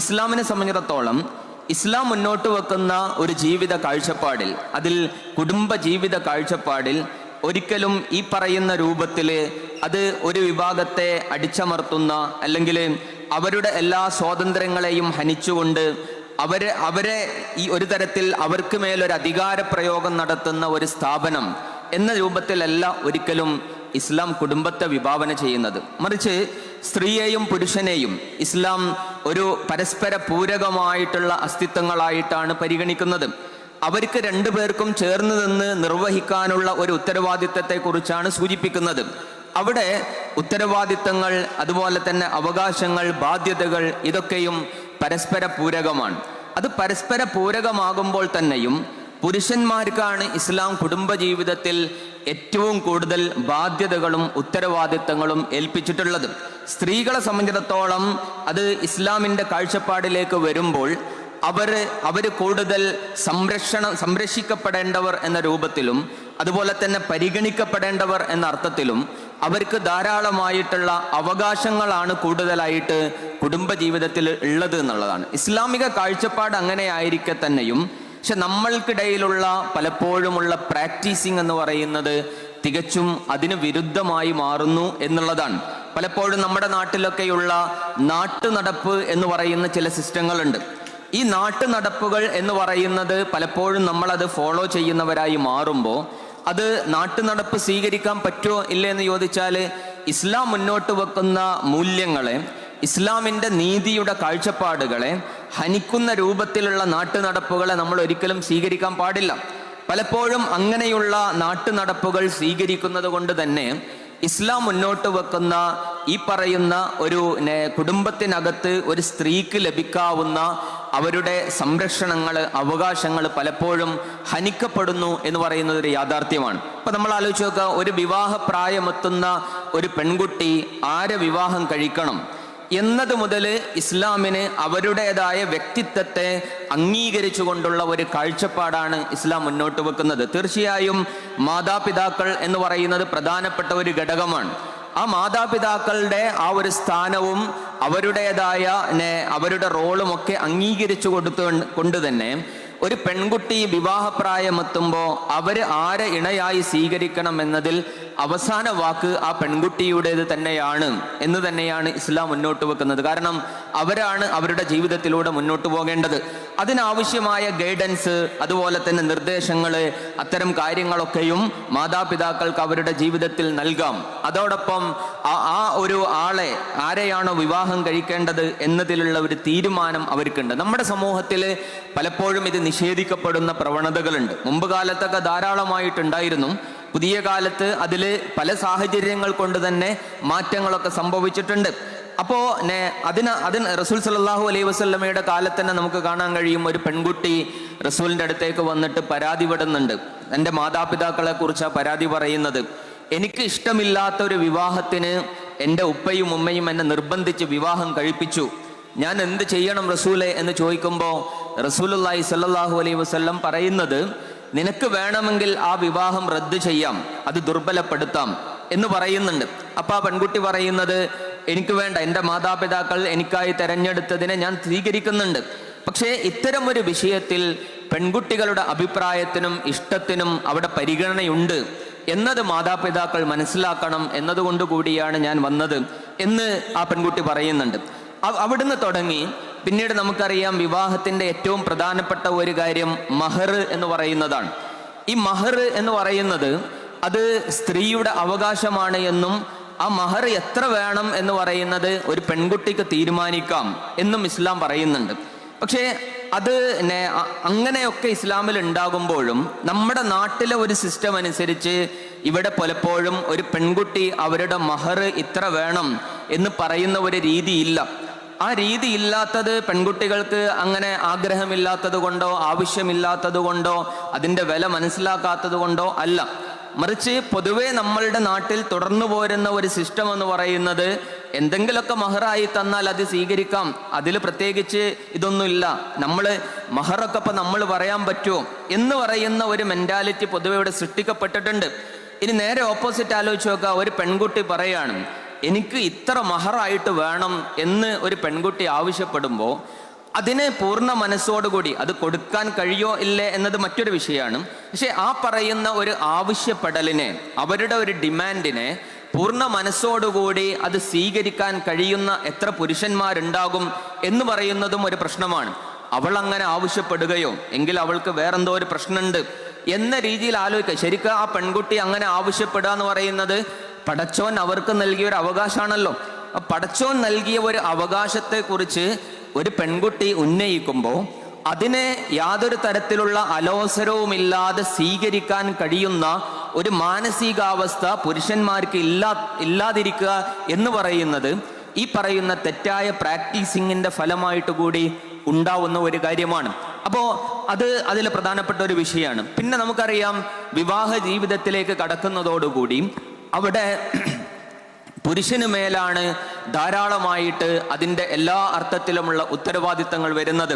ഇസ്ലാമിനെ സംബന്ധിച്ചിടത്തോളം ഇസ്ലാം മുന്നോട്ട് വെക്കുന്ന ഒരു ജീവിത കാഴ്ചപ്പാടിൽ, അതിൽ കുടുംബ ജീവിത കാഴ്ചപ്പാടിൽ ഒരിക്കലും ഈ പറയുന്ന രൂപത്തിൽ അത് ഒരു വിഭാഗത്തെ അടിച്ചമർത്തുന്ന, അല്ലെങ്കിൽ അവരുടെ എല്ലാ സ്വാതന്ത്ര്യങ്ങളെയും ഹനിച്ചുകൊണ്ട് അവരെ ഈ ഒരു തരത്തിൽ അവർക്ക് മേലൊരു അധികാര പ്രയോഗം നടത്തുന്ന ഒരു സ്ഥാപനം എന്ന രൂപത്തിലല്ല ഒരിക്കലും ഇസ്ലാം കുടുംബത്തെ വിഭാവന ചെയ്യുന്നത്. മറിച്ച് സ്ത്രീയെയും പുരുഷനെയും ഇസ്ലാം ഒരു പരസ്പര പൂരകമായിട്ടുള്ള അസ്തിത്വങ്ങളായിട്ടാണ് പരിഗണിക്കുന്നത്. അവർക്ക് രണ്ടുപേർക്കും ചേർന്ന് നിന്ന് നിർവഹിക്കാനുള്ള ഒരു ഉത്തരവാദിത്തത്തെ കുറിച്ചാണ് സൂചിപ്പിക്കുന്നത്. അവിടെ ഉത്തരവാദിത്തങ്ങൾ, അതുപോലെ തന്നെ അവകാശങ്ങൾ, ബാധ്യതകൾ, ഇതൊക്കെയും പരസ്പര പൂരകമാണ്. അത് പരസ്പര പൂരകമാകുമ്പോൾ തന്നെയും പുരുഷന്മാർക്കാണ് ഇസ്ലാം കുടുംബജീവിതത്തിൽ ഏറ്റവും കൂടുതൽ ബാധ്യതകളും ഉത്തരവാദിത്തങ്ങളും ഏൽപ്പിച്ചിട്ടുള്ളത്. സ്ത്രീകളെ സംബന്ധിച്ചിടത്തോളം അത് ഇസ്ലാമിൻ്റെ കാഴ്ചപ്പാടിലേക്ക് വരുമ്പോൾ അവർ കൂടുതൽ സംരക്ഷിക്കപ്പെടേണ്ടവർ എന്ന രൂപത്തിലും, അതുപോലെ തന്നെ പരിഗണിക്കപ്പെടേണ്ടവർ എന്ന അർത്ഥത്തിലും അവർക്ക് ധാരാളമായിട്ടുള്ള അവകാശങ്ങളാണ് കൂടുതലായിട്ട് കുടുംബജീവിതത്തിൽ ഉള്ളത് എന്നുള്ളതാണ്. ഇസ്ലാമിക കാഴ്ചപ്പാട് അങ്ങനെ ആയിരിക്കെ തന്നെയും പക്ഷെ നമ്മൾക്കിടയിലുള്ള പലപ്പോഴുമുള്ള പ്രാക്ടീസിങ് എന്ന് പറയുന്നത് തികച്ചും അതിന് വിരുദ്ധമായി മാറുന്നു എന്നുള്ളതാണ്. പലപ്പോഴും നമ്മുടെ നാട്ടിലൊക്കെയുള്ള നാട്ടുനടപ്പ് എന്ന് പറയുന്ന ചില സിസ്റ്റങ്ങളുണ്ട്. ഈ നാട്ടുനടപ്പുകൾ എന്ന് പറയുന്നത് പലപ്പോഴും നമ്മളത് ഫോളോ ചെയ്യുന്നവരായി മാറുമ്പോൾ അത് നാട്ടുനടപ്പ് സ്വീകരിക്കാൻ പറ്റുമോ ഇല്ലെന്ന് ചോദിച്ചാൽ ഇസ്ലാം മുന്നോട്ട് വെക്കുന്ന മൂല്യങ്ങളെ, ഇസ്ലാമിൻ്റെ നീതിയുടെ കാഴ്ചപ്പാടുകളെ ഹനിക്കുന്ന രൂപത്തിലുള്ള നാട്ടുനടപ്പുകളെ നമ്മൾ ഒരിക്കലും സ്വീകരിക്കാൻ പാടില്ല. പലപ്പോഴും അങ്ങനെയുള്ള നാട്ടുനടപ്പുകൾ സ്വീകരിക്കുന്നത് കൊണ്ട് തന്നെ ഇസ്ലാം മുന്നോട്ട് വെക്കുന്ന ഈ പറയുന്ന ഒരു കുടുംബത്തിനകത്ത് ഒരു സ്ത്രീക്ക് ലഭിക്കാവുന്ന അവരുടെ സംരക്ഷണങ്ങൾ, അവകാശങ്ങൾ പലപ്പോഴും ഹനിക്കപ്പെടുന്നു എന്ന് പറയുന്നത് ഒരു യാഥാർത്ഥ്യമാണ്. ഇപ്പം നമ്മൾ ആലോചിച്ച് നോക്കുക, ഒരു വിവാഹപ്രായമെത്തുന്ന ഒരു പെൺകുട്ടി ആരെ വിവാഹം കഴിക്കണം എന്നത് മുതൽ ഇസ്ലാമിന് അവരുടേതായ വ്യക്തിത്വത്തെ അംഗീകരിച്ചു കൊണ്ടുള്ള ഒരു കാഴ്ചപ്പാടാണ് ഇസ്ലാം മുന്നോട്ട് വെക്കുന്നത്. തീർച്ചയായും മാതാപിതാക്കൾ എന്ന് പറയുന്നത് പ്രധാനപ്പെട്ട ഒരു ഘടകമാണ്. ആ മാതാപിതാക്കളുടെ ആ ഒരു സ്ഥാനവും അവരുടേതായ അവരുടെ റോളും ഒക്കെ അംഗീകരിച്ചു കൊണ്ട് തന്നെ ഒരു പെൺകുട്ടി വിവാഹപ്രായമെത്തുമ്പോൾ അവർ ആരെ ഇണയായി സ്വീകരിക്കണം എന്നതിൽ അവസാന വാക്ക് ആ പെൺകുട്ടിയുടേത് തന്നെയാണ് എന്ന് തന്നെയാണ് ഇസ്ലാം മുന്നോട്ട് വെക്കുന്നത്. കാരണം അവരാണ് അവരുടെ ജീവിതത്തിലൂടെ മുന്നോട്ട് പോകേണ്ടത്. അതിനാവശ്യമായ ഗൈഡൻസ്, അതുപോലെ തന്നെ നിർദ്ദേശങ്ങൾ, അത്തരം കാര്യങ്ങളൊക്കെയും മാതാപിതാക്കൾക്ക് അവരുടെ ജീവിതത്തിൽ നൽകാം. അതോടൊപ്പം ആ ഒരു ആരെയാണോ വിവാഹം കഴിക്കേണ്ടത് എന്നതിലുള്ള ഒരു തീരുമാനം അവർക്കുണ്ട്. നമ്മുടെ സമൂഹത്തിൽ പലപ്പോഴും ഇത് നിഷേധിക്കപ്പെടുന്ന പ്രവണതകളുണ്ട്. മുമ്പ് കാലത്തൊക്കെ ധാരാളമായിട്ടുണ്ടായിരുന്നു. പുതിയ കാലത്ത് അതിൽ പല സാഹചര്യങ്ങൾ കൊണ്ട് തന്നെ മാറ്റങ്ങളൊക്കെ സംഭവിച്ചിട്ടുണ്ട്. അപ്പോൾ അതിന് റസൂൽ സല്ലല്ലാഹു അലൈഹി വസല്ലമയുടെ കാലത്ത് തന്നെ നമുക്ക് കാണാൻ കഴിയും, ഒരു പെൺകുട്ടി റസൂലിൻ്റെ അടുത്തേക്ക് വന്നിട്ട് പരാതി പെടുന്നുണ്ട്. എൻ്റെ മാതാപിതാക്കളെ കുറിച്ചാണ് പരാതി പറയുന്നത്. എനിക്ക് ഇഷ്ടമില്ലാത്ത ഒരു വിവാഹത്തിന് എൻ്റെ ഉപ്പയും ഉമ്മയും എന്നെ നിർബന്ധിച്ച് വിവാഹം കഴിപ്പിച്ചു. ഞാൻ എന്ത് ചെയ്യണം റസൂലെ എന്ന് ചോദിക്കുമ്പോൾ റസൂലുള്ളാഹി സ്വല്ലല്ലാഹു അലൈഹി വസല്ലം പറയുന്നത്, നിനക്ക് വേണമെങ്കിൽ ആ വിവാഹം റദ്ദ് ചെയ്യാം, അത് ദുർബലപ്പെടുത്താം എന്ന് പറയുന്നുണ്ട്. അപ്പോൾ ആ പെൺകുട്ടി പറയുന്നത്, എനിക്ക് വേണ്ട, എൻ്റെ മാതാപിതാക്കൾ എനിക്കായി തെരഞ്ഞെടുത്തതിനെ ഞാൻ സ്വീകരിക്കുന്നുണ്ട്. പക്ഷേ ഇത്തരം ഒരു വിഷയത്തിൽ പെൺകുട്ടികളുടെ അഭിപ്രായത്തിനും ഇഷ്ടത്തിനും അവിടെ പരിഗണനയുണ്ട് എന്നത് മാതാപിതാക്കൾ മനസ്സിലാക്കണം എന്നതുകൊണ്ട് കൂടിയാണ് ഞാൻ വന്നത് എന്ന് ആ പെൺകുട്ടി പറയുന്നുണ്ട്. അവിടുന്ന് തുടങ്ങി പിന്നീട് നമുക്കറിയാം, വിവാഹത്തിൻ്റെ ഏറ്റവും പ്രധാനപ്പെട്ട ഒരു കാര്യം മഹർ എന്ന് പറയുന്നതാണ്. ഈ മഹർ എന്ന് പറയുന്നത് അത് സ്ത്രീയുടെ അവകാശമാണ് എന്നും ആ മഹർ എത്ര വേണം എന്ന് പറയുന്നത് ഒരു പെൺകുട്ടിക്ക് തീരുമാനിക്കാം എന്നും ഇസ്ലാം പറയുന്നുണ്ട്. പക്ഷേ അത് അങ്ങനെയൊക്കെ ഇസ്ലാമിൽ ഉണ്ടാകുമ്പോഴും നമ്മുടെ നാട്ടിലെ ഒരു സിസ്റ്റം അനുസരിച്ച് ഇവിടെ പലപ്പോഴും ഒരു പെൺകുട്ടി അവരുടെ മഹർ ഇത്ര വേണം എന്ന് പറയുന്ന ഒരു രീതിയില്ല. ആ രീതി ഇല്ലാത്തത് പെൺകുട്ടികൾക്ക് അങ്ങനെ ആഗ്രഹമില്ലാത്തത് കൊണ്ടോ ആവശ്യമില്ലാത്തത് കൊണ്ടോ അതിൻ്റെ വില മനസ്സിലാക്കാത്തത് കൊണ്ടോ അല്ല. മറിച്ച് പൊതുവെ നമ്മളുടെ നാട്ടിൽ തുടർന്നു പോരുന്ന ഒരു സിസ്റ്റം എന്ന് പറയുന്നത് എന്തെങ്കിലുമൊക്കെ മഹറായി തന്നാൽ അത് സ്വീകരിക്കാം, അതിൽ പ്രത്യേകിച്ച് ഇതൊന്നുമില്ല, നമ്മൾ മഹറൊക്കെ ഇപ്പം നമ്മൾ പറയാൻ പറ്റുമോ എന്ന് പറയുന്ന ഒരു മെൻറ്റാലിറ്റി പൊതുവെ ഇവിടെ സൃഷ്ടിക്കപ്പെട്ടിട്ടുണ്ട്. ഇനി നേരെ ഓപ്പോസിറ്റ് ആലോചിച്ച് നോക്കുക, ഒരു പെൺകുട്ടി പറയാണ്, എനിക്ക് ഇത്ര മഹറായിട്ട് വേണം എന്ന് ഒരു പെൺകുട്ടി ആവശ്യപ്പെടുമ്പോൾ അതിനെ പൂർണ്ണ മനസ്സോടുകൂടി അത് കൊടുക്കാൻ കഴിയോ ഇല്ലേ എന്നത് മറ്റൊരു വിഷയമാണ്. പക്ഷെ ആ പറയുന്ന ഒരു ആവശ്യപ്പെടലിനെ, അവരുടെ ഒരു ഡിമാൻഡിനെ പൂർണ്ണ മനസ്സോടുകൂടി അത് സ്വീകരിക്കാൻ കഴിയുന്ന എത്ര പുരുഷന്മാരുണ്ടാകും എന്ന് പറയുന്നതും ഒരു പ്രശ്നമാണ്. അവൾ അങ്ങനെ ആവശ്യപ്പെടുകയോ എങ്കിൽ അവൾക്ക് വേറെന്തോ ഒരു പ്രശ്നമുണ്ട് എന്ന രീതിയിൽ ആലോചിക്കുക. ശരിക്കും ആ പെൺകുട്ടി അങ്ങനെ ആവശ്യപ്പെടുക എന്ന് പറയുന്നത് പടച്ചോൻ അവർക്ക് നൽകിയ ഒരു അവകാശമാണല്ലോ. പടച്ചോൻ നൽകിയ ഒരു അവകാശത്തെക്കുറിച്ച് ഒരു പെൺകുട്ടി ഉന്നയിക്കുമ്പോൾ അതിനെ യാതൊരു തരത്തിലുള്ള അലോസരവുമില്ലാതെ സ്വീകരിക്കാൻ കഴിയുന്ന ഒരു മാനസികാവസ്ഥ പുരുഷന്മാർക്ക് ഇല്ലാതിരിക്കുക എന്ന് പറയുന്നത് ഈ പറയുന്ന തെറ്റായ പ്രാക്ടീസിങ്ങിന്റെ ഫലമായിട്ട് കൂടി ഉണ്ടാവുന്ന ഒരു കാര്യമാണ്. അപ്പോൾ അതിൽ പ്രധാനപ്പെട്ട ഒരു വിഷയമാണ്. പിന്നെ നമുക്കറിയാം, വിവാഹ ജീവിതത്തിലേക്ക് കടക്കുന്നതോടുകൂടി അവിടെ പുരുഷന് മേലാണ് ധാരാളമായിട്ട് അതിൻ്റെ എല്ലാ അർത്ഥത്തിലുമുള്ള ഉത്തരവാദിത്തങ്ങൾ വരുന്നത്.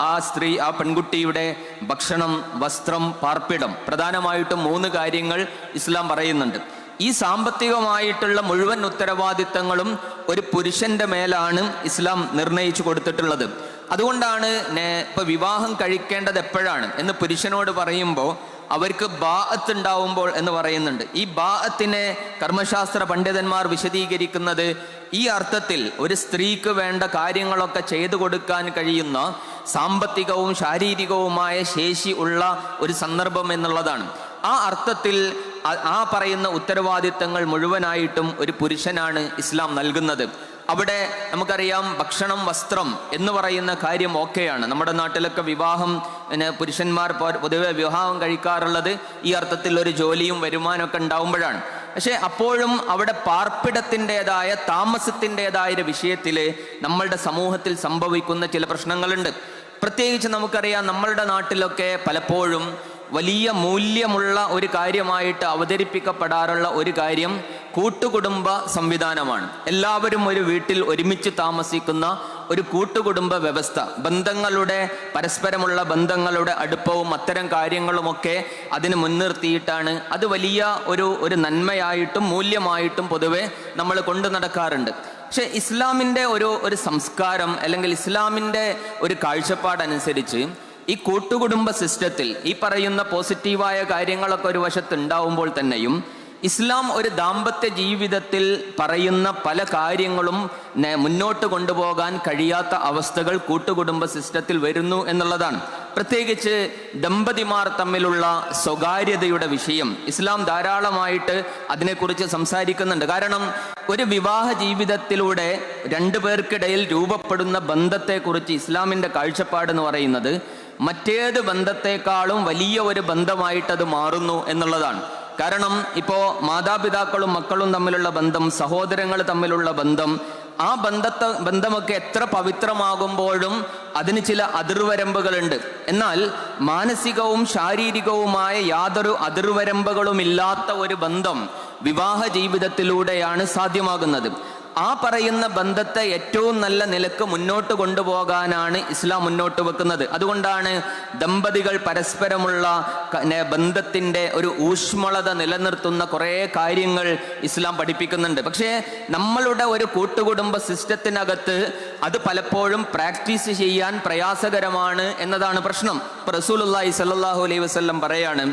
ആ സ്ത്രീ, ആ പെൺകുട്ടിയുടെ ഭക്ഷണം, വസ്ത്രം, പാർപ്പിടം, പ്രധാനമായിട്ടും 3 കാര്യങ്ങൾ ഇസ്ലാം പറയുന്നുണ്ട്. ഈ സാമ്പത്തികമായിട്ടുള്ള മുഴുവൻ ഉത്തരവാദിത്തങ്ങളും ഒരു പുരുഷന്റെ മേലാണ് ഇസ്ലാം നിർണയിച്ചു കൊടുത്തിട്ടുള്ളത്. അതുകൊണ്ടാണ് ഇപ്പൊ വിവാഹം കഴിക്കേണ്ടത് എപ്പോഴാണ് എന്ന് പുരുഷനോട് പറയുമ്പോൾ അവർക്ക് ബാഅത്ത് ഉണ്ടാവുമ്പോൾ എന്ന് പറയുന്നുണ്ട്. ഈ ബാഅത്തിനെ കർമ്മശാസ്ത്ര പണ്ഡിതന്മാർ വിശദീകരിക്കുന്നത് ഈ അർത്ഥത്തിൽ ഒരു സ്ത്രീക്ക് വേണ്ട കാര്യങ്ങളൊക്കെ ചെയ്തു കൊടുക്കാൻ കഴിയുന്ന സാമ്പത്തികവും ശാരീരികവുമായ ശേഷി ഉള്ള ഒരു സന്ദർഭം എന്നുള്ളതാണ്. ആ അർത്ഥത്തിൽ ആ പറയുന്ന ഉത്തരവാദിത്തങ്ങൾ മുഴുവനായിട്ടും ഒരു പുരുഷനാണ് ഇസ്ലാം നൽകുന്നത്. അവിടെ നമുക്കറിയാം, ഭക്ഷണം, വസ്ത്രം എന്ന് പറയുന്ന കാര്യം ഓക്കെയാണ്. നമ്മുടെ നാട്ടിലൊക്കെ വിവാഹം, പുരുഷന്മാർ പൊതുവെ വിവാഹം കഴിക്കാറുള്ളത് ഈ അർത്ഥത്തിൽ ഒരു ജോലിയും വരുമാനമൊക്കെ ഉണ്ടാവുമ്പോഴാണ്. പക്ഷെ അപ്പോഴും അവിടെ പാർപ്പിടത്തിൻ്റെതായ, താമസത്തിൻ്റെതായ ഒരു വിഷയത്തിൽ നമ്മളുടെ സമൂഹത്തിൽ സംഭവിക്കുന്ന ചില പ്രശ്നങ്ങളുണ്ട്. പ്രത്യേകിച്ച് നമുക്കറിയാം, നമ്മളുടെ നാട്ടിലൊക്കെ പലപ്പോഴും വലിയ മൂല്യമുള്ള ഒരു കാര്യമായിട്ട് അവതരിപ്പിക്കപ്പെടാറുള്ള ഒരു കാര്യം കൂട്ടുകുടുംബ സംവിധാനമാണ്. എല്ലാവരും ഒരു വീട്ടിൽ ഒരുമിച്ച് താമസിക്കുന്ന ഒരു കൂട്ടുകുടുംബ വ്യവസ്ഥ, ബന്ധങ്ങളുടെ, പരസ്പരമുള്ള ബന്ധങ്ങളുടെ അടുപ്പവും അത്തരം കാര്യങ്ങളുമൊക്കെ അതിന് മുൻനിർത്തിയിട്ടാണ് അത് വലിയ ഒരു നന്മയായിട്ടും മൂല്യമായിട്ടും പൊതുവെ നമ്മൾ കൊണ്ടു നടക്കാറുണ്ട്. പക്ഷെ ഇസ്ലാമിൻ്റെ ഒരു സംസ്കാരം അല്ലെങ്കിൽ ഇസ്ലാമിൻ്റെ ഒരു കാഴ്ചപ്പാടനുസരിച്ച് ഈ കൂട്ടുകുടുംബ സിസ്റ്റത്തിൽ ഈ പറയുന്ന പോസിറ്റീവായ കാര്യങ്ങളൊക്കെ ഒരു വശത്ത് ഉണ്ടാവുമ്പോൾ തന്നെയും ഇസ്ലാം ഒരു ദാമ്പത്യ ജീവിതത്തിൽ പറയുന്ന പല കാര്യങ്ങളും മുന്നോട്ട് കൊണ്ടുപോകാൻ കഴിയാത്ത അവസ്ഥകൾ കൂട്ടുകുടുംബ സിസ്റ്റത്തിൽ വരുന്നു എന്നുള്ളതാണ്. പ്രത്യേകിച്ച് ദമ്പതിമാർ തമ്മിലുള്ള സ്വകാര്യതയുടെ വിഷയം ഇസ്ലാം ധാരാളമായിട്ട് അതിനെക്കുറിച്ച് സംസാരിക്കുന്നുണ്ട്. കാരണം ഒരു വിവാഹ ജീവിതത്തിലൂടെ 2 പേർക്കിടയിൽ രൂപപ്പെടുന്ന ബന്ധത്തെക്കുറിച്ച് ഇസ്ലാമിൻ്റെ കാഴ്ചപ്പാട് എന്ന് പറയുന്നത് മറ്റേത് ബന്ധത്തെക്കാളും വലിയ ഒരു ബന്ധമായിട്ടത് മാറുന്നു എന്നുള്ളതാണ്. കാരണം ഇപ്പോൾ മാതാപിതാക്കളും മക്കളും തമ്മിലുള്ള ബന്ധം, സഹോദരങ്ങൾ തമ്മിലുള്ള ബന്ധം, ആ ബന്ധമൊക്കെ എത്ര പവിത്രമാകുമ്പോഴും അതിന് ചില അതിർവരമ്പുകളുണ്ട്. എന്നാൽ മാനസികവും ശാരീരികവുമായ യാതൊരു അതിർവരമ്പുകളുമില്ലാത്ത ഒരു ബന്ധം വിവാഹ ജീവിതത്തിലൂടെയാണ് സാധ്യമാകുന്നത്. ആ പറയുന്ന ബന്ധത്തെ ഏറ്റവും നല്ല നിലക്ക് മുന്നോട്ട് കൊണ്ടുപോകാനാണ് ഇസ്ലാം മുന്നോട്ട് വെക്കുന്നത്. അതുകൊണ്ടാണ് ദമ്പതികൾ പരസ്പരമുള്ള ബന്ധത്തിൻ്റെ ഒരു ഊഷ്മളത നിലനിർത്തുന്ന കുറേ കാര്യങ്ങൾ ഇസ്ലാം പഠിപ്പിക്കുന്നുണ്ട്. പക്ഷേ നമ്മളുടെ ഒരു കൂട്ടുകുടുംബ സിസ്റ്റത്തിനകത്ത് അത് പലപ്പോഴും പ്രാക്ടീസ് ചെയ്യാൻ പ്രയാസകരമാണ് എന്നതാണ് പ്രശ്നം. റസൂലുള്ളാഹി സ്വല്ലല്ലാഹു അലൈഹി വസല്ലം പറയാണ്,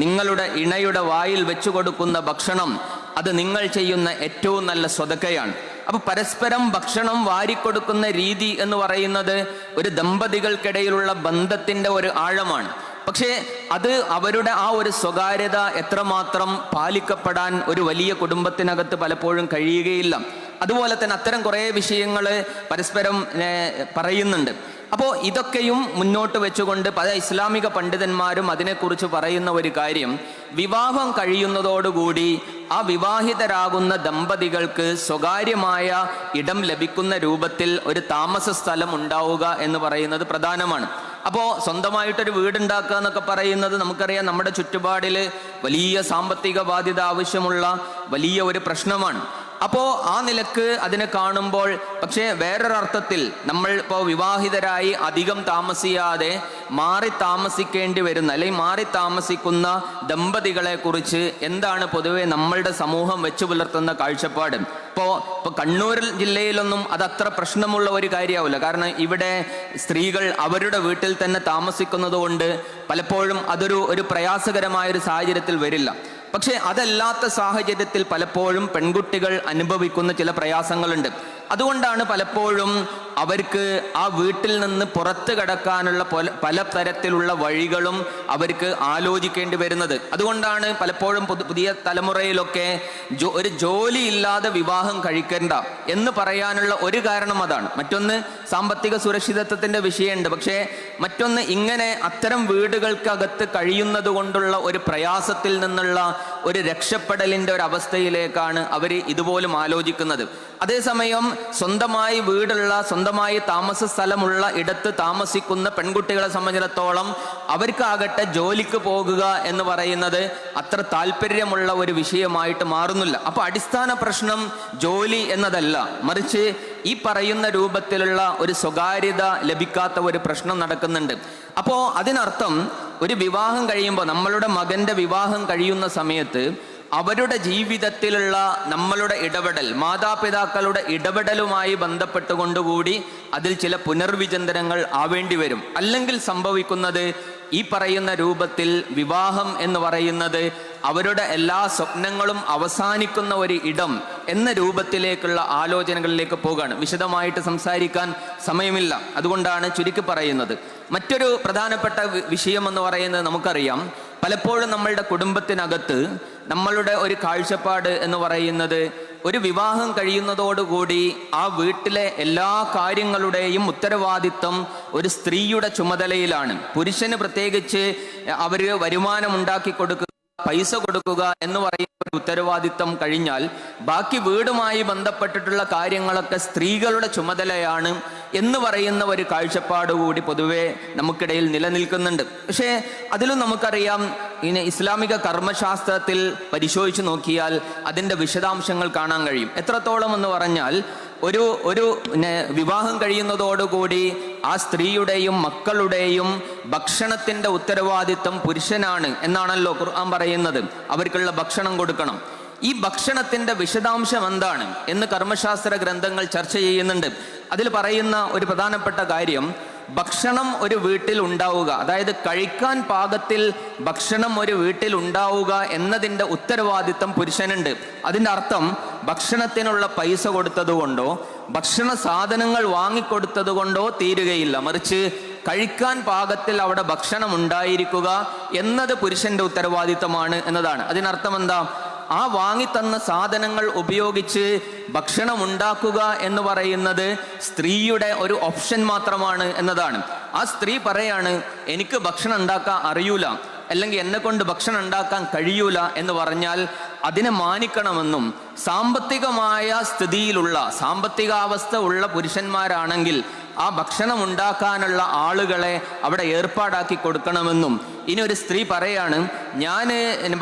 നിങ്ങളുടെ ഇണയുടെ വായിൽ വെച്ചു കൊടുക്കുന്ന ഭക്ഷണം അത് നിങ്ങൾ ചെയ്യുന്ന ഏറ്റവും നല്ല സ്വതക്കയാണ്. അപ്പൊ പരസ്പരം ഭക്ഷണം വാരിക്കൊടുക്കുന്ന രീതി എന്ന് പറയുന്നത് ഒരു ദമ്പതികൾക്കിടയിലുള്ള ബന്ധത്തിന്റെ ഒരു ആഴമാണ്. പക്ഷേ അത് അവരുടെ ആ ഒരു സ്വകാര്യത എത്രമാത്രം പാലിക്കപ്പെടാൻ ഒരു വലിയ കുടുംബത്തിനകത്ത് പലപ്പോഴും കഴിയുകയില്ല. അതുപോലെ തന്നെ അത്തരം കുറേ വിഷയങ്ങൾ പരസ്പരം പറയുന്നുണ്ട്. അപ്പോൾ ഇതൊക്കെയും മുന്നോട്ട് വെച്ചുകൊണ്ട് പല ഇസ്ലാമിക പണ്ഡിതന്മാരും അതിനെക്കുറിച്ച് പറയുന്ന ഒരു കാര്യം, വിവാഹം കഴിയുന്നതോടുകൂടി ആ വിവാഹിതരാകുന്ന ദമ്പതികൾക്ക് സ്വകാര്യമായ ഇടം ലഭിക്കുന്ന രൂപത്തിൽ ഒരു താമസ സ്ഥലം ഉണ്ടാവുക എന്ന് പറയുന്നത് പ്രധാനമാണ്. അപ്പോൾ സ്വന്തമായിട്ടൊരു വീടുണ്ടാക്കുക എന്നൊക്കെ പറയുന്നത് നമുക്കറിയാം, നമ്മുടെ ചുറ്റുപാടിൽ വലിയ സാമ്പത്തിക ബാധ്യത ആവശ്യമുള്ള വലിയ ഒരു പ്രശ്നമാണ്. അപ്പോൾ ആ നിലക്ക് അതിനെ കാണുമ്പോൾ, പക്ഷേ വേറൊരർത്ഥത്തിൽ നമ്മൾ ഇപ്പോൾ വിവാഹിതരായി അധികം താമസിയാതെ മാറി താമസിക്കേണ്ടി വരുന്ന അല്ലെങ്കിൽ മാറി താമസിക്കുന്ന ദമ്പതികളെ കുറിച്ച് എന്താണ് പൊതുവെ നമ്മളുടെ സമൂഹം വെച്ചു പുലർത്തുന്ന കാഴ്ചപ്പാട്? ഇപ്പോൾ കണ്ണൂർ ജില്ലയിലൊന്നും അതത്ര പ്രശ്നമുള്ള ഒരു കാര്യമാവില്ല. കാരണം ഇവിടെ സ്ത്രീകൾ അവരുടെ വീട്ടിൽ തന്നെ താമസിക്കുന്നത് കൊണ്ട് പലപ്പോഴും അതൊരു പ്രയാസകരമായൊരു സാഹചര്യത്തിൽ വരില്ല. പക്ഷെ അതല്ലാത്ത സാഹചര്യത്തിൽ പലപ്പോഴും പെൺകുട്ടികൾ അനുഭവിക്കുന്ന ചില പ്രയാസങ്ങളുണ്ട്. അതുകൊണ്ടാണ് പലപ്പോഴും അവർക്ക് ആ വീട്ടിൽ നിന്ന് പുറത്ത് കടക്കാനുള്ള പല തരത്തിലുള്ള വഴികളും അവർക്ക് ആലോചിക്കേണ്ടി വരുന്നത്. അതുകൊണ്ടാണ് പലപ്പോഴും പുതിയ തലമുറയിലൊക്കെ ഒരു ജോലി ഇല്ലാതെ വിവാഹം കഴിക്കേണ്ട എന്ന് പറയാനുള്ള ഒരു കാരണം അതാണ്. മറ്റൊന്ന് സാമ്പത്തിക സുരക്ഷിതത്വത്തിന്റെ വിഷയമുണ്ട്. പക്ഷേ മറ്റൊന്ന് ഇങ്ങനെ അത്തരം വീടുകൾക്കകത്ത് കഴിയുന്നത് കൊണ്ടുള്ള ഒരു പ്രയാസത്തിൽ നിന്നുള്ള ഒരു രക്ഷപ്പെടലിന്റെ ഒരു അവസ്ഥയിലേക്കാണ് അവർ ഇതുപോലും ആലോചിക്കുന്നത്. അതേസമയം സ്വന്തമായി വീടുള്ള, സ്വന്തമായി താമസ സ്ഥലമുള്ള ഇടത്ത് താമസിക്കുന്ന പെൺകുട്ടികളെ സംബന്ധിച്ചിടത്തോളം അവർക്കാകട്ടെ ജോലിക്ക് പോകുക എന്ന് പറയുന്നത് അത്ര താല്പര്യമുള്ള ഒരു വിഷയമായിട്ട് മാറുന്നില്ല. അപ്പൊ അടിസ്ഥാന പ്രശ്നം ജോലി എന്നതല്ല, മറിച്ച് ഈ പറയുന്ന രൂപത്തിലുള്ള ഒരു സ്വകാര്യത ലഭിക്കാത്ത ഒരു പ്രശ്നം നടക്കുന്നുണ്ട്. അപ്പോ അതിനർത്ഥം ഒരു വിവാഹം കഴിയുമ്പോൾ, നമ്മളുടെ മകന്റെ വിവാഹം കഴിയുന്ന സമയത്ത് അവരുടെ ജീവിതത്തിലുള്ള നമ്മളുടെ ഇടപെടൽ, മാതാപിതാക്കളുടെ ഇടപെടലുമായി ബന്ധപ്പെട്ടുകൊണ്ടുകൂടി അതിൽ ചില പുനർവിചിന്തനങ്ങൾ ആവേണ്ടി വരും. അല്ലെങ്കിൽ സംഭവിക്കുന്നത് ഈ പറയുന്ന രൂപത്തിൽ വിവാഹം എന്ന് പറയുന്നത് അവരുടെ എല്ലാ സ്വപ്നങ്ങളും അവസാനിക്കുന്ന ഒരു ഇടം എന്ന രൂപത്തിലേക്കുള്ള ആലോചനകളിലേക്ക് പോവുകയാണ്. വിശദമായിട്ട് സംസാരിക്കാൻ സമയമില്ല, അതുകൊണ്ടാണ് ചുരുക്കി പറയുന്നത്. മറ്റൊരു പ്രധാനപ്പെട്ട വിഷയം എന്ന് പറയുന്നത് നമുക്കറിയാം, പലപ്പോഴും നമ്മളുടെ കുടുംബത്തിനകത്ത് നമ്മളുടെ ഒരു കാഴ്ചപ്പാട് എന്ന് പറയുന്നത് ഒരു വിവാഹം കഴിയുന്നതോടുകൂടി ആ വീട്ടിലെ എല്ലാ കാര്യങ്ങളുടെയും ഉത്തരവാദിത്വം ഒരു സ്ത്രീയുടെ ചുമതലയിലാണ്. പുരുഷന് പ്രത്യേകിച്ച് അവര് വരുമാനം ഉണ്ടാക്കി കൊടുക്കുക, പൈസ കൊടുക്കുക എന്ന് പറയുന്ന ഉത്തരവാദിത്വം കഴിഞ്ഞാൽ ബാക്കി വീടുമായി ബന്ധപ്പെട്ടിട്ടുള്ള കാര്യങ്ങളൊക്കെ സ്ത്രീകളുടെ ചുമതലയാണ് എന്ന് പറയുന്ന ഒരു കാഴ്ചപ്പാട് കൂടി പൊതുവെ നമുക്കിടയിൽ നിലനിൽക്കുന്നുണ്ട്. പക്ഷേ അതിലും നമുക്കറിയാം, ഇനി ഇസ്ലാമിക കർമ്മശാസ്ത്രത്തിൽ പരിശോധിച്ച് നോക്കിയാൽ അതിൻ്റെ വിശദാംശങ്ങൾ കാണാൻ കഴിയും. എത്രത്തോളം എന്ന് പറഞ്ഞാൽ ഒരു വിവാഹം കഴിയുന്നതോടുകൂടി ആ സ്ത്രീയുടെയും മക്കളുടെയും ഭക്ഷണത്തിന്റെ ഉത്തരവാദിത്വം പുരുഷനാണ് എന്നാണല്ലോ ഖുർആൻ പറയുന്നത്. അവർക്കുള്ള ഭക്ഷണം കൊടുക്കണം. ഈ ഭക്ഷണത്തിന്റെ വിശദാംശം എന്താണ് എന്ന് കർമ്മശാസ്ത്ര ഗ്രന്ഥങ്ങൾ ചർച്ച ചെയ്യുന്നുണ്ട്. അതിൽ പറയുന്ന ഒരു പ്രധാനപ്പെട്ട കാര്യം, ഭക്ഷണം ഒരു വീട്ടിൽ ഉണ്ടാവുക, അതായത് കഴിക്കാൻ പാകത്തിൽ ഭക്ഷണം ഒരു വീട്ടിൽ ഉണ്ടാവുക എന്നതിൻ്റെ ഉത്തരവാദിത്തം പുരുഷനുണ്ട്. അതിൻ്റെ അർത്ഥം ഭക്ഷണത്തിനുള്ള പൈസ കൊടുത്തതുകൊണ്ടോ ഭക്ഷണ സാധനങ്ങൾ വാങ്ങിക്കൊടുത്തത് കൊണ്ടോ തീരുകയില്ല, മറിച്ച് കഴിക്കാൻ പാകത്തിൽ അവിടെ ഭക്ഷണം ഉണ്ടായിരിക്കുക എന്നത് പുരുഷന്റെ ഉത്തരവാദിത്തമാണ് എന്നതാണ്. അതിനർത്ഥം എന്താ? ആ വാങ്ങിത്തന്ന സാധനങ്ങൾ ഉപയോഗിച്ച് ഭക്ഷണം ഉണ്ടാക്കുക എന്ന് പറയുന്നത് സ്ത്രീയുടെ ഒരു ഓപ്ഷൻ മാത്രമാണ് എന്നതാണ്. ആ സ്ത്രീ പറയാണ്, എനിക്ക് ഭക്ഷണം ഉണ്ടാക്കാൻ അറിയൂല, അല്ലെങ്കിൽ എന്നെ കൊണ്ട് ഭക്ഷണം ഉണ്ടാക്കാൻ കഴിയൂല എന്ന് പറഞ്ഞാൽ അതിനെ മാനിക്കണമെന്നും, സാമ്പത്തികമായ സ്ഥിതിയിലുള്ള സാമ്പത്തികാവസ്ഥ ഉള്ള പുരുഷന്മാരാണെങ്കിൽ ആ ഭക്ഷണം ഉണ്ടാക്കാനുള്ള ആളുകളെ അവിടെ ഏർപ്പാടാക്കി കൊടുക്കണമെന്നും, ഇനി ഒരു സ്ത്രീ പറയാണ്, ഞാൻ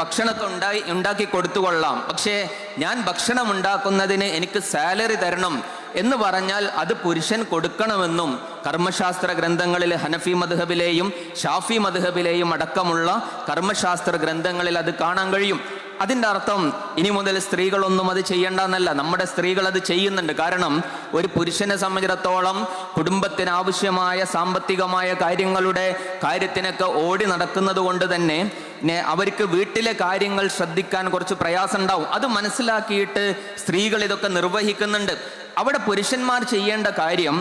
ഭക്ഷണത്തെ ഉണ്ടാക്കി കൊടുത്തുകൊള്ളാം, പക്ഷേ ഞാൻ ഭക്ഷണം ഉണ്ടാക്കുന്നതിന് എനിക്ക് സാലറി തരണം എന്ന് പറഞ്ഞാൽ അത് പുരുഷൻ കൊടുക്കണമെന്നും കർമ്മശാസ്ത്ര ഗ്രന്ഥങ്ങളിൽ ഹനഫി മദ്ഹബിലെയും ഷാഫി മദ്ഹബിലെയും അടക്കമുള്ള കർമ്മശാസ്ത്ര ഗ്രന്ഥങ്ങളിൽ അത് കാണാൻ കഴിയും. അതിൻ്റെ അർത്ഥം ഇനി മുതൽ സ്ത്രീകളൊന്നും അത് ചെയ്യേണ്ടെന്നല്ല, നമ്മുടെ സ്ത്രീകൾ അത് ചെയ്യുന്നുണ്ട്. കാരണം ഒരു പുരുഷനെ സംബന്ധിച്ചിടത്തോളം കുടുംബത്തിന് ആവശ്യമായ സാമ്പത്തികമായ കാര്യത്തിനൊക്കെ ഓടി നടക്കുന്നത് കൊണ്ട് തന്നെ അവർക്ക് വീട്ടിലെ കാര്യങ്ങൾ ശ്രദ്ധിക്കാൻ കുറച്ച് പ്രയാസം ഉണ്ടാവും. അത് മനസ്സിലാക്കിയിട്ട് സ്ത്രീകൾ ഇതൊക്കെ നിർവഹിക്കുന്നുണ്ട്. അവിടെ പുരുഷന്മാർ ചെയ്യേണ്ട കാര്യം,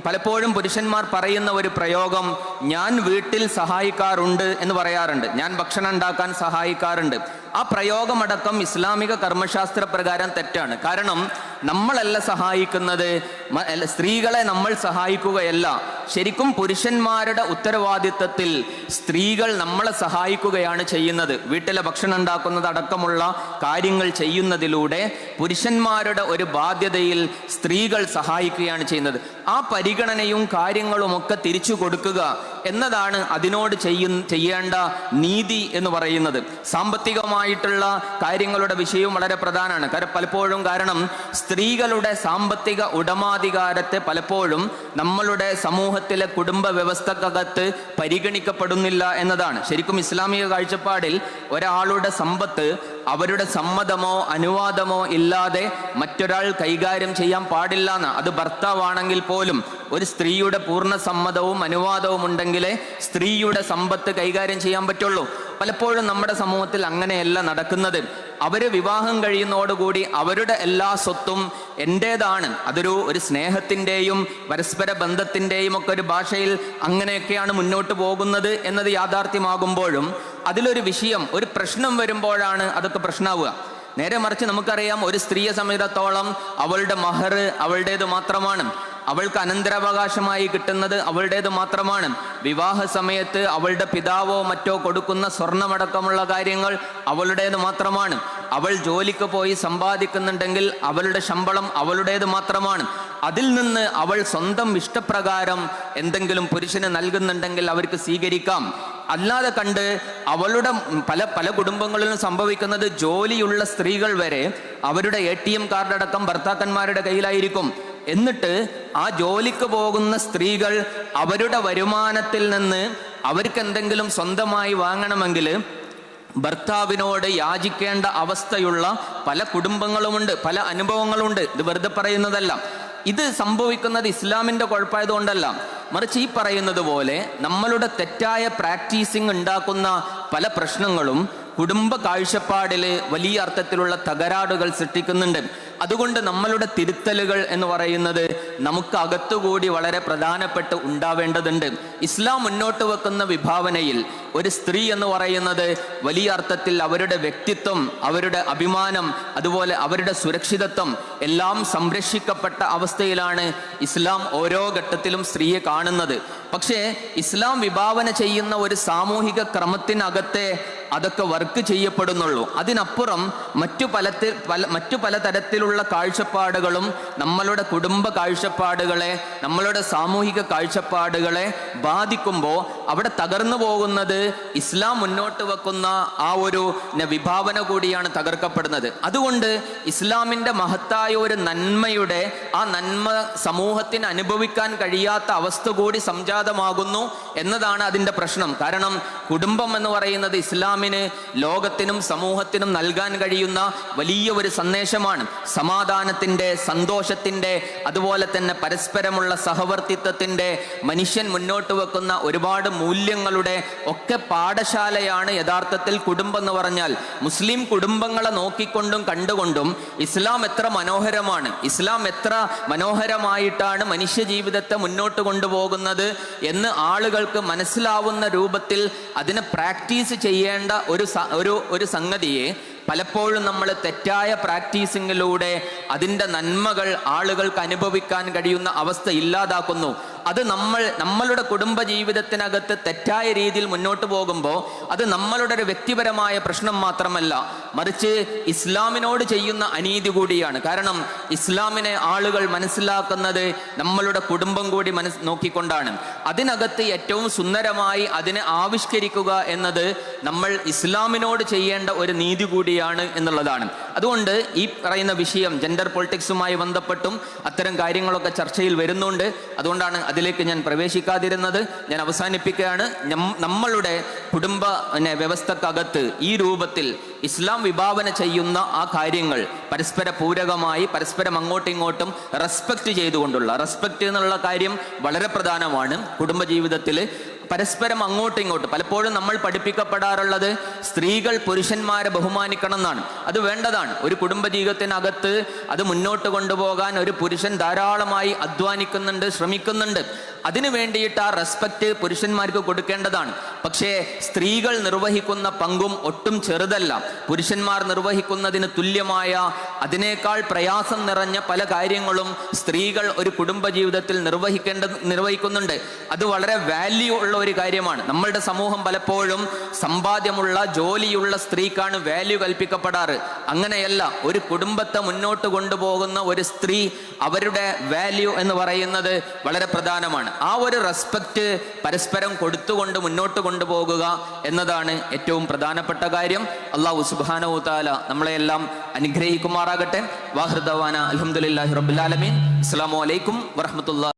പലപ്പോഴും പുരുഷന്മാർ പറയുന്ന ഒരു പ്രയോഗം, ഞാൻ വീട്ടിൽ സഹായിക്കാറുണ്ട് എന്ന് പറയാറുണ്ട്, ഞാൻ ഭക്ഷണം ഉണ്ടാക്കാൻ സഹായിക്കാറുണ്ട്. ആ പ്രയോഗമടക്കം ഇസ്ലാമിക കർമ്മശാസ്ത്ര പ്രകാരം തെറ്റാണ്. കാരണം നമ്മളല്ല സഹായിക്കുന്നത്, സ്ത്രീകളെ നമ്മൾ സഹായിക്കുകയല്ല. ശരിക്കും പുരുഷന്മാരുടെ ഉത്തരവാദിത്തത്തിൽ സ്ത്രീകൾ നമ്മളെ സഹായിക്കുകയാണ് ചെയ്യുന്നത്. വീട്ടിലെ ഭക്ഷണം ഉണ്ടാക്കുന്നത് അടക്കമുള്ള കാര്യങ്ങൾ ചെയ്യുന്നതിലൂടെ പുരുഷന്മാരുടെ ഒരു ബാധ്യതയിൽ സ്ത്രീകൾ സഹായിക്കുകയാണ് ചെയ്യുന്നത്. ആ പരിഗണനയും കാര്യങ്ങളും ഒക്കെ തിരിച്ചു കൊടുക്കുക എന്നതാണ് അതിനോട് ചെയ്യേണ്ട നീതി എന്ന് പറയുന്നത്. സാമ്പത്തികമായിട്ടുള്ള കാര്യങ്ങളുടെ വിഷയവും വളരെ പ്രധാനമാണ്. കാരണം സ്ത്രീകളുടെ സാമ്പത്തിക ഉടമാധികാരത്തെ പലപ്പോഴും നമ്മളുടെ സമൂഹത്തിലെ കുടുംബ വ്യവസ്ഥക്കകത്ത് പരിഗണിക്കപ്പെടുന്നില്ല എന്നതാണ്. ശരിക്കും ഇസ്ലാമിക കാഴ്ചപ്പാടിൽ ഒരാളുടെ സമ്പത്ത് അവരുടെ സമ്മതമോ അനുവാദമോ ഇല്ലാതെ മറ്റൊരാൾ കൈകാര്യം ചെയ്യാൻ പാടില്ല എന്ന്. അത് ഭർത്താവാണെങ്കിൽ പോലും ഒരു സ്ത്രീയുടെ പൂർണ്ണ സമ്മതവും അനുവാദവും ഉണ്ടെങ്കിലേ സ്ത്രീയുടെ സമ്പത്ത് കൈകാര്യം ചെയ്യാൻ പറ്റുള്ളൂ. പലപ്പോഴും നമ്മുടെ സമൂഹത്തിൽ അങ്ങനെയല്ല നടക്കുന്നത്. അവര് വിവാഹം കഴിയുന്നതോടുകൂടി അവരുടെ എല്ലാ സ്വത്തും എൻ്റേതാണ്. ഒരു സ്നേഹത്തിൻ്റെയും പരസ്പര ബന്ധത്തിൻ്റെയും ഒക്കെ ഒരു ഭാഷയിൽ അങ്ങനെയൊക്കെയാണ് മുന്നോട്ട് പോകുന്നത് എന്നത് യാഥാർത്ഥ്യമാകുമ്പോഴും അതിലൊരു വിഷയം, ഒരു പ്രശ്നം വരുമ്പോഴാണ് അതൊക്കെ പ്രശ്നമാവുക. നേരെ മറിച്ച് നമുക്കറിയാം, ഒരു സ്ത്രീയെ സംബന്ധിച്ചിടത്തോളം അവളുടെ മഹർ അവളുടേത് മാത്രമാണ്. അവൾക്ക് അനന്തരാവകാശമായി കിട്ടുന്നത് അവളുടേത് മാത്രമാണ്. വിവാഹ സമയത്ത് അവളുടെ പിതാവോ മറ്റോ കൊടുക്കുന്ന സ്വർണമടക്കമുള്ള കാര്യങ്ങൾ അവളുടേത് മാത്രമാണ്. അവൾ ജോലിക്ക് പോയി സമ്പാദിക്കുന്നുണ്ടെങ്കിൽ അവളുടെ ശമ്പളം അവളുടേത് മാത്രമാണ്. അതിൽ നിന്ന് അവൾ സ്വന്തം ഇഷ്ടപ്രകാരം എന്തെങ്കിലും പുരുഷന് നൽകുന്നുണ്ടെങ്കിൽ അവർക്ക് സ്വീകരിക്കാം. അല്ലാതെ കണ്ട് അവളുടെ പല കുടുംബങ്ങളിലും സംഭവിക്കുന്നത്, ജോലിയുള്ള സ്ത്രീകൾ വരെ അവരുടെ ATM കാർഡടക്കം ഭർത്താക്കന്മാരുടെ കയ്യിലായിരിക്കും. എന്നിട്ട് ആ ജോലിക്ക് പോകുന്ന സ്ത്രീകൾ അവരുടെ വരുമാനത്തിൽ നിന്ന് അവർക്ക് എന്തെങ്കിലും സ്വന്തമായി വാങ്ങണമെങ്കിൽ ഭർത്താവിനോട് യാചിക്കേണ്ട അവസ്ഥയുള്ള പല കുടുംബങ്ങളുമുണ്ട്, പല അനുഭവങ്ങളുണ്ട്. ഇത് വെറുതെ പറയുന്നതല്ല. ഇത് സംഭവിക്കുന്നത് ഇസ്ലാമിൻ്റെ കുഴപ്പമായതുകൊണ്ടല്ല, മറിച്ച് ഈ പറയുന്നത് പോലെ നമ്മളുടെ തെറ്റായ പ്രാക്ടീസിങ് ഉണ്ടാക്കുന്ന പല പ്രശ്നങ്ങളും കുടുംബ കാഴ്ചപ്പാടിൽ വലിയ അർത്ഥത്തിലുള്ള തകരാറുകൾ സൃഷ്ടിക്കുന്നുണ്ട്. അതുകൊണ്ട് നമ്മളുടെ തിരുത്തലുകൾ എന്ന് പറയുന്നത് നമുക്ക് അകത്തുകൂടി വളരെ പ്രധാനപ്പെട്ട് ഉണ്ടാവേണ്ടതുണ്ട്. ഇസ്ലാം മുന്നോട്ട് വെക്കുന്ന വിഭാവനയിൽ ഒരു സ്ത്രീ എന്ന് പറയുന്നത് വലിയ അർത്ഥത്തിൽ അവരുടെ വ്യക്തിത്വം, അവരുടെ അഭിമാനം, അതുപോലെ അവരുടെ സുരക്ഷിതത്വം എല്ലാം സംരക്ഷിക്കപ്പെട്ട അവസ്ഥയിലാണ് ഇസ്ലാം ഓരോ ഘട്ടത്തിലും സ്ത്രീയെ കാണുന്നത്. പക്ഷേ ഇസ്ലാം വിഭാവന ചെയ്യുന്ന ഒരു സാമൂഹിക ക്രമത്തിനകത്തെ അതൊക്കെ വർക്ക് ചെയ്യപ്പെടുന്നുള്ളൂ. അതിനപ്പുറം മറ്റു പല തരത്തിലുള്ള കാഴ്ചപ്പാടുകളും നമ്മളുടെ കുടുംബ കാഴ്ചപ്പാടുകളെ, നമ്മളുടെ സാമൂഹിക കാഴ്ചപ്പാടുകളെ ബാധിക്കുമ്പോൾ അവിടെ തകർന്നു പോകുന്നത് ഇസ്ലാം മുന്നോട്ട് വെക്കുന്ന ആ ഒരു വിഭാവന കൂടിയാണ് തകർക്കപ്പെടുന്നത്. അതുകൊണ്ട് ഇസ്ലാമിൻ്റെ മഹത്തായ ഒരു നന്മയുടെ ആ നന്മ സമൂഹത്തിന് അനുഭവിക്കാൻ കഴിയാത്ത അവസ്ഥ കൂടി സംജാതമാകുന്നു എന്നതാണ് അതിൻ്റെ പ്രശ്നം. കാരണം കുടുംബം എന്ന് പറയുന്നത് ഇസ്ലാമിന് ലോകത്തിനും സമൂഹത്തിനും നൽകാൻ കഴിയുന്ന വലിയ ഒരു സന്ദേശമാണ്. സമാധാനത്തിൻ്റെ, സന്തോഷത്തിൻ്റെ, അതുപോലെ തന്നെ പരസ്പരമുള്ള സഹവർത്തിത്വത്തിൻ്റെ, മനുഷ്യൻ മുന്നോട്ട് വെക്കുന്ന ഒരുപാട് മൂല്യങ്ങളുടെ ഒക്കെ പാഠശാലയാണ് യഥാർത്ഥത്തിൽ കുടുംബം എന്ന് പറഞ്ഞാൽ. മുസ്ലിം കുടുംബങ്ങളെ നോക്കിക്കൊണ്ടും കണ്ടുകൊണ്ടും ഇസ്ലാം എത്ര മനോഹരമാണ്, ഇസ്ലാം എത്ര മനോഹരമായിട്ടാണ് മനുഷ്യ ജീവിതത്തെ മുന്നോട്ട് കൊണ്ടുപോകുന്നത് എന്ന് ആളുകൾക്ക് മനസ്സിലാവുന്ന രൂപത്തിൽ അതിനെ പ്രാക്ടീസ് ചെയ്യേണ്ട ഒരു സംഗതിയെ പലപ്പോഴും നമ്മൾ തെറ്റായ പ്രാക്ടീസിങ്ങിലൂടെ അതിൻ്റെ നന്മകൾ ആളുകൾക്ക് അനുഭവിക്കാൻ കഴിയുന്ന അവസ്ഥ ഇല്ലാതാക്കുന്നു. അത് നമ്മളുടെ കുടുംബ ജീവിതത്തിനകത്ത് തെറ്റായ രീതിയിൽ മുന്നോട്ട് പോകുമ്പോൾ അത് നമ്മളുടെ ഒരു വ്യക്തിപരമായ പ്രശ്നം മാത്രമല്ല, മറിച്ച് ഇസ്ലാമിനോട് ചെയ്യുന്ന അനീതി കൂടിയാണ്. കാരണം ഇസ്ലാമിനെ ആളുകൾ മനസ്സിലാക്കുന്നത് നമ്മളുടെ കുടുംബം കൂടി നോക്കിക്കൊണ്ടാണ്. അതിനകത്ത് ഏറ്റവും സുന്ദരമായി അതിനെ ആവിഷ്കരിക്കുക എന്നത് നമ്മൾ ഇസ്ലാമിനോട് ചെയ്യേണ്ട ഒരു നീതി കൂടിയാണ് എന്നുള്ളതാണ്. അതുകൊണ്ട് ഈ പറയുന്ന വിഷയം ജെൻഡർ പൊളിറ്റിക്സുമായി ബന്ധപ്പെട്ടും അത്തരം കാര്യങ്ങളൊക്കെ ചർച്ചയിൽ വരുന്നുണ്ട്. അതുകൊണ്ടാണ് അതിലേക്ക് ഞാൻ പ്രവേശിക്കാതിരുന്നത്. ഞാൻ അവസാനിപ്പിക്കുകയാണ്. നമ്മളുടെ കുടുംബ വ്യവസ്ഥക്കകത്ത് ഈ രൂപത്തിൽ ഇസ്ലാം വിഭാവന ചെയ്യുന്ന ആ കാര്യങ്ങൾ പരസ്പര പൂരകമായി, പരസ്പരം അങ്ങോട്ടും ഇങ്ങോട്ടും റെസ്പെക്റ്റ് ചെയ്തുകൊണ്ടുള്ള, റെസ്പെക്റ്റ് എന്നുള്ള കാര്യം വളരെ പ്രധാനമാണ് കുടുംബജീവിതത്തിൽ. പരസ്പരം അങ്ങോട്ടും ഇങ്ങോട്ടും പലപ്പോഴും നമ്മൾ പഠിപ്പിക്കപ്പെടാറുള്ളത് സ്ത്രീകൾ പുരുഷന്മാരെ ബഹുമാനിക്കണം എന്നാണ്. അത് വേണ്ടതാണ്. ഒരു കുടുംബജീവിതത്തിനകത്ത് അത് മുന്നോട്ട് കൊണ്ടുപോകാൻ ഒരു പുരുഷൻ ധാരാളമായി അധ്വാനിക്കുന്നുണ്ട്, ശ്രമിക്കുന്നുണ്ട്. അതിനു വേണ്ടിയിട്ട് ആ റെസ്പെക്റ്റ് പുരുഷന്മാർക്ക് കൊടുക്കേണ്ടതാണ്. പക്ഷേ സ്ത്രീകൾ നിർവഹിക്കുന്ന പങ്കും ഒട്ടും ചെറുതല്ല. പുരുഷന്മാർ നിർവഹിക്കുന്നതിന് തുല്യമായ, അതിനേക്കാൾ പ്രയാസം നിറഞ്ഞ പല കാര്യങ്ങളും സ്ത്രീകൾ ഒരു കുടുംബജീവിതത്തിൽ നിർവഹിക്കുന്നുണ്ട്. അത് വളരെ വാല്യൂ ഉള്ള ഒരു കാര്യമാണ്. നമ്മളുടെ സമൂഹം പലപ്പോഴും സമ്പാദ്യമുള്ള, ജോലിയുള്ള സ്ത്രീക്കാണ് വാല്യൂ കൽപ്പിക്കപ്പെടാറ്. അങ്ങനെയല്ല. ഒരു കുടുംബത്തെ മുന്നോട്ട് കൊണ്ടുപോകുന്ന ഒരു സ്ത്രീ, അവരുടെ വാല്യൂ എന്ന് പറയുന്നത് വളരെ പ്രധാനമാണ്. ആ ഒരു റെസ്പെക്റ്റ് പരസ്പരം കൊടുത്തുകൊണ്ട് മുന്നോട്ട് കൊണ്ടുപോകുക എന്നതാണ് ഏറ്റവും പ്രധാനപ്പെട്ട കാര്യം. അല്ലാഹു സുബ്ഹാനഹു വ തആല നമ്മളെയെല്ലാം അനുഗ്രഹിക്കുമാറാകട്ടെ. വാഹിർ ദഅവാന അൽഹംദുലില്ലാഹി റബ്ബിൽ ആലമീൻ. അസ്സലാമു അലൈക്കും വറഹ്മത്തുള്ളാഹി